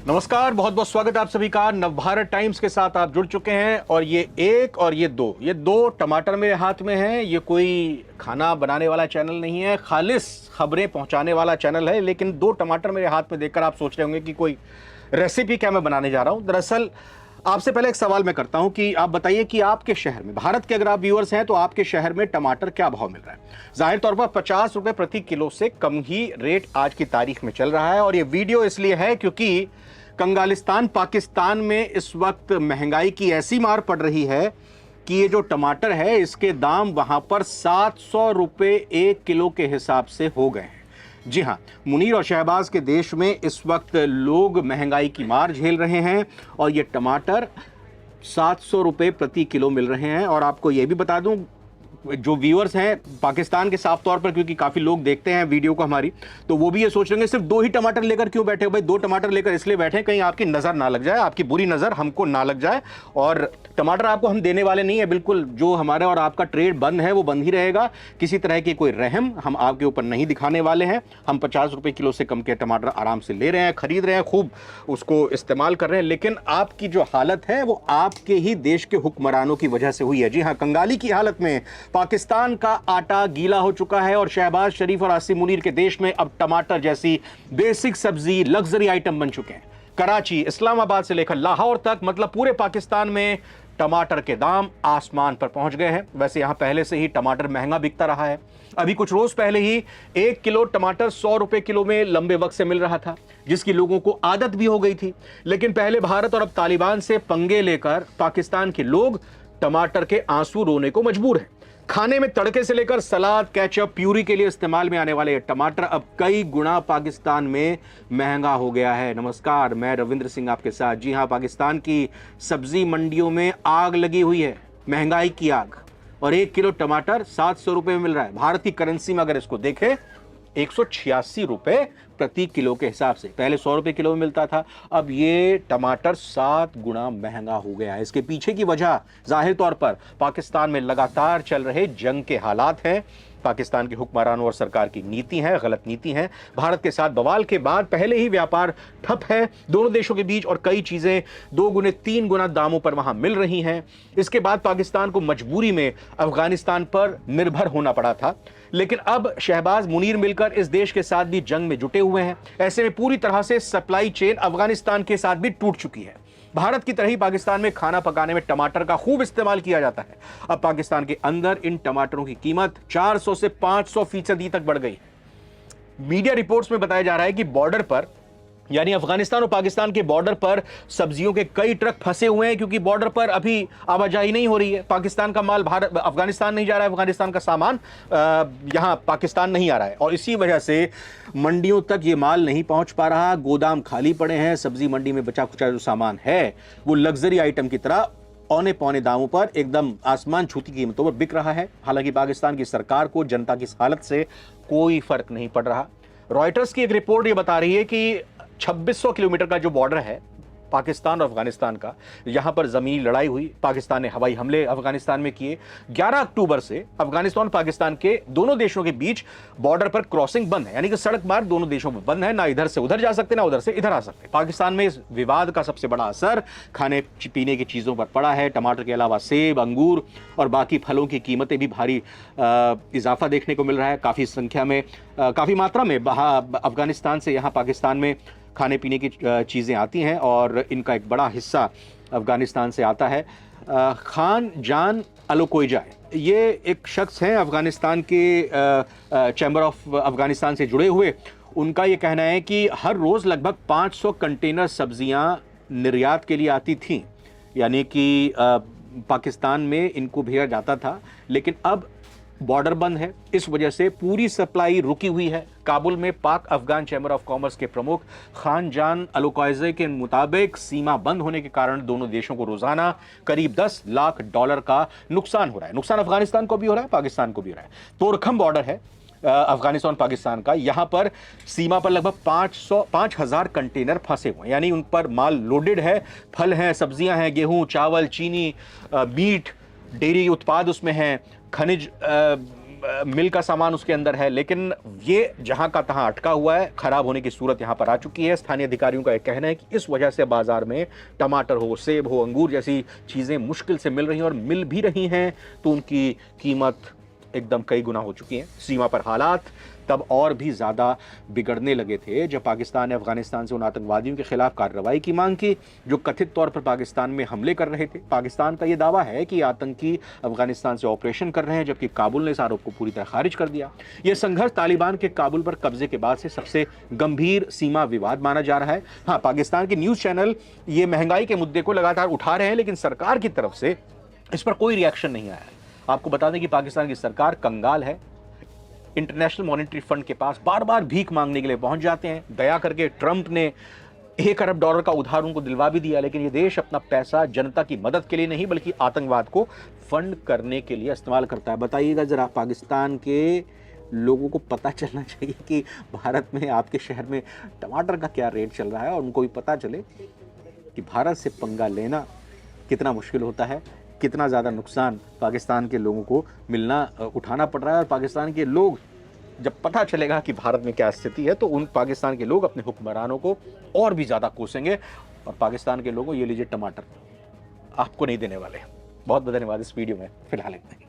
नमस्कार, बहुत बहुत स्वागत है आप सभी का। नवभारत टाइम्स के साथ आप जुड़ चुके हैं और ये एक और ये दो टमाटर मेरे हाथ में हैं। ये कोई खाना बनाने वाला चैनल नहीं है, खालिस खबरें पहुंचाने वाला चैनल है। लेकिन दो टमाटर मेरे हाथ में देखकर आप सोच रहे होंगे कि कोई रेसिपी क्या मैं बनाने जा रहा हूं। दरअसल आपसे पहले एक सवाल मैं करता हूं कि आप बताइए कि आपके शहर में, भारत के अगर आप व्यूअर्स हैं तो आपके शहर में टमाटर क्या भाव मिल रहा है। जाहिर तौर पर 50 रुपए प्रति किलो से कम ही रेट आज की तारीख में चल रहा है। और ये वीडियो इसलिए है क्योंकि कंगालिस्तान पाकिस्तान में इस वक्त महंगाई की ऐसी मार पड़ रही है कि ये जो टमाटर है इसके दाम वहां पर 700 रुपए 1 किलो के हिसाब से हो गए हैं। जी हां, मुनीर और शहबाज के देश में इस वक्त लोग महंगाई की मार झेल रहे हैं और ये टमाटर 700 रुपए प्रति किलो मिल रहे हैं। और आपको ये भी बता दूं, जो व्यूअर्स हैं पाकिस्तान के, साफ तौर पर क्योंकि काफी लोग देखते हैं वीडियो को हमारी, तो वो भी ये सोच रहे हैं सिर्फ दो ही टमाटर लेकर क्यों बैठे हो भाई। दो टमाटर लेकर इसलिए बैठे कहीं आपकी नजर ना लग जाए, आपकी बुरी नजर हमको ना लग जाए। और टमाटर आपको हम देने वाले नहीं है, बिल्कुल जो हमारा और आपका ट्रेड बंद है वो बंद ही रहेगा। किसी तरह की कोई रहम हम आपके ऊपर नहीं दिखाने वाले हैं। हम 50 रुपए किलो से कम के टमाटर आराम से ले रहे हैं, खरीद रहे हैं, खूब उसको इस्तेमाल कर रहे हैं। लेकिन आपकी जो हालत है वो आपके ही देश के हुक्मरानों की वजह से हुई है। जी हाँ, कंगाली की हालत में पाकिस्तान का आटा गीला हो चुका है और शहबाज शरीफ और आसिम मुनीर के देश में अब टमाटर जैसी बेसिक सब्जी लग्जरी आइटम बन चुके हैं। कराची, इस्लामाबाद से लेकर लाहौर तक, मतलब पूरे पाकिस्तान में टमाटर के दाम आसमान पर पहुंच गए हैं। वैसे यहां पहले से ही टमाटर महंगा बिकता रहा है। अभी कुछ रोज पहले ही 1 किलो टमाटर 100 रुपए किलो में लंबे वक्त से मिल रहा था, जिसकी लोगों को आदत भी हो गई थी। लेकिन पहले भारत और अब तालिबान से पंगे लेकर पाकिस्तान के लोग टमाटर के आंसू रोने को मजबूर हैं। खाने में तड़के से लेकर सलाद, केचप, प्यूरी के लिए इस्तेमाल में आने वाले ये टमाटर अब कई गुना पाकिस्तान में महंगा हो गया है। नमस्कार, मैं रविंद्र सिंह आपके साथ। जी हां, पाकिस्तान की सब्जी मंडियों में आग लगी हुई है, महंगाई की आग। और 1 किलो टमाटर 700 रुपए में मिल रहा है। भारत की करेंसी में अगर इसको देखें 186 रुपए प्रति किलो के हिसाब से। पहले 100 रुपए किलो में मिलता था, अब ये टमाटर 7 गुना महंगा हो गया है। इसके पीछे की वजह जाहिर तौर पर पाकिस्तान में लगातार चल रहे जंग के हालात हैं। पाकिस्तान के हुक्मरानों और सरकार की नीति है, गलत नीति है। भारत के साथ बवाल के बाद पहले ही व्यापार ठप है दोनों देशों के बीच और कई चीजें 2 गुने 3 गुना दामों पर वहां मिल रही हैं। इसके बाद पाकिस्तान को मजबूरी में अफगानिस्तान पर निर्भर होना पड़ा था। लेकिन अब शहबाज मुनीर मिलकर इस देश के साथ भी जंग में जुटे हुए हैं। ऐसे में पूरी तरह से सप्लाई चेन अफगानिस्तान के साथ भी टूट चुकी है। भारत की तरह ही पाकिस्तान में खाना पकाने में टमाटर का खूब इस्तेमाल किया जाता है। अब पाकिस्तान के अंदर इन टमाटरों की कीमत 400 से 500% तक बढ़ गई है। मीडिया रिपोर्ट्स में बताया जा रहा है कि बॉर्डर पर, यानी अफगानिस्तान और पाकिस्तान के बॉर्डर पर सब्जियों के कई ट्रक फंसे हुए हैं, क्योंकि बॉर्डर पर अभी आवाजाही नहीं हो रही है। पाकिस्तान का माल भारत अफगानिस्तान नहीं जा रहा है, अफगानिस्तान का सामान यहां पाकिस्तान नहीं आ रहा है और इसी वजह से मंडियों तक ये माल नहीं पहुंच पा रहा। गोदाम खाली पड़े हैं। सब्जी मंडी में बचा खुचा जो सामान है वो लग्जरी आइटम की तरह औने पौने दामों पर एकदम आसमान छूती कीमतों पर बिक रहा है। हालांकि पाकिस्तान की सरकार को जनता की इस हालत से कोई फर्क नहीं पड़ रहा। रॉयटर्स की एक रिपोर्ट ये बता रही है कि 2600 किलोमीटर का जो बॉर्डर है पाकिस्तान और अफगानिस्तान का, यहां पर जमीनी लड़ाई हुई। पाकिस्तान ने हवाई हमले अफगानिस्तान में किए। 11 अक्टूबर से अफगानिस्तान और पाकिस्तान के दोनों देशों के बीच बॉर्डर पर क्रॉसिंग बंद है, यानी कि सड़क मार्ग दोनों देशों में बंद है। ना इधर से उधर जा सकते, ना उधर से इधर आ सकते। पाकिस्तान में इस विवाद का सबसे बड़ा असर खाने पीने की चीजों पर पड़ा है। टमाटर के अलावा सेब, अंगूर और बाकी फलों की कीमतें भी भारी इजाफा देखने को मिल रहा है। काफी संख्या में, काफी मात्रा में अफगानिस्तान से यहाँ पाकिस्तान में खाने पीने की चीज़ें आती हैं और इनका एक बड़ा हिस्सा अफगानिस्तान से आता है। खान जान अलोकोइजा, ये एक शख्स हैं अफगानिस्तान के चैम्बर ऑफ अफगानिस्तान से जुड़े हुए। उनका ये कहना है कि हर रोज़ लगभग 500 कंटेनर सब्जियां निर्यात के लिए आती थीं, यानी कि पाकिस्तान में इनको भेजा जाता था। लेकिन अब बॉर्डर बंद है, इस वजह से पूरी सप्लाई रुकी हुई है। काबुल में पाक अफगान चैम्बर ऑफ कॉमर्स के प्रमुख खान जान अलोकाइजे के मुताबिक सीमा बंद होने के कारण दोनों देशों को रोजाना करीब $10 लाख का नुकसान हो रहा है। नुकसान अफगानिस्तान को भी हो रहा है, पाकिस्तान को भी हो रहा है। तोरखम बॉर्डर है अफगानिस्तान पाकिस्तान का, यहां पर सीमा पर लगभग 5000 कंटेनर फंसे हुए हैं, यानी उन पर माल लोडेड है। फल हैं, सब्जियां हैं, गेहूं, चावल, चीनी, मीट, डेयरी उत्पाद उसमें हैं, खनिज मिल का सामान उसके अंदर है, लेकिन ये जहां का तहां अटका हुआ है, खराब होने की सूरत यहां पर आ चुकी है। स्थानीय अधिकारियों का यह कहना है कि इस वजह से बाजार में टमाटर हो, सेब हो, अंगूर जैसी चीजें मुश्किल से मिल रही हैं, और मिल भी रही हैं तो उनकी कीमत एकदम कई गुना हो चुकी हैं। सीमा पर हालात तब और भी ज्यादा बिगड़ने लगे थे जब पाकिस्तान ने अफगानिस्तान से उन आतंकवादियों के खिलाफ कार्रवाई की मांग की जो कथित तौर पर पाकिस्तान में हमले कर रहे थे। पाकिस्तान का यह दावा है कि आतंकी अफगानिस्तान से ऑपरेशन कर रहे हैं, जबकि काबुल ने इस आरोप को पूरी तरह खारिज कर दिया। यह संघर्ष तालिबान के काबुल पर कब्जे के बाद से सबसे गंभीर सीमा विवाद माना जा रहा है। हाँ, पाकिस्तान के न्यूज चैनल ये महंगाई के मुद्दे को लगातार उठा रहे हैं, लेकिन सरकार की तरफ से इस पर कोई रिएक्शन नहीं आया है। आपको बता दें कि पाकिस्तान की सरकार कंगाल है। इंटरनेशनल मॉनेटरी फंड के पास बार बार भीख मांगने के लिए पहुंच जाते हैं। दया करके ट्रंप ने $1 अरब का उधार उनको दिलवा भी दिया, लेकिन ये देश अपना पैसा जनता की मदद के लिए नहीं बल्कि आतंकवाद को फंड करने के लिए इस्तेमाल करता है। बताइएगा जरा, पाकिस्तान के लोगों को पता चलना चाहिए कि भारत में आपके शहर में टमाटर का क्या रेट चल रहा है, और उनको भी पता चले कि भारत से पंगा लेना कितना मुश्किल होता है, कितना ज़्यादा नुकसान पाकिस्तान के लोगों को उठाना पड़ रहा है। और पाकिस्तान के लोग, जब पता चलेगा कि भारत में क्या स्थिति है, तो उन पाकिस्तान के लोग अपने हुक्मरानों को और भी ज़्यादा कोसेंगे, और पाकिस्तान के लोगों, ये लीजिए टमाटर, आपको नहीं देने वाले। बहुत बहुत धन्यवाद। इस वीडियो में फिलहाल इतना ही।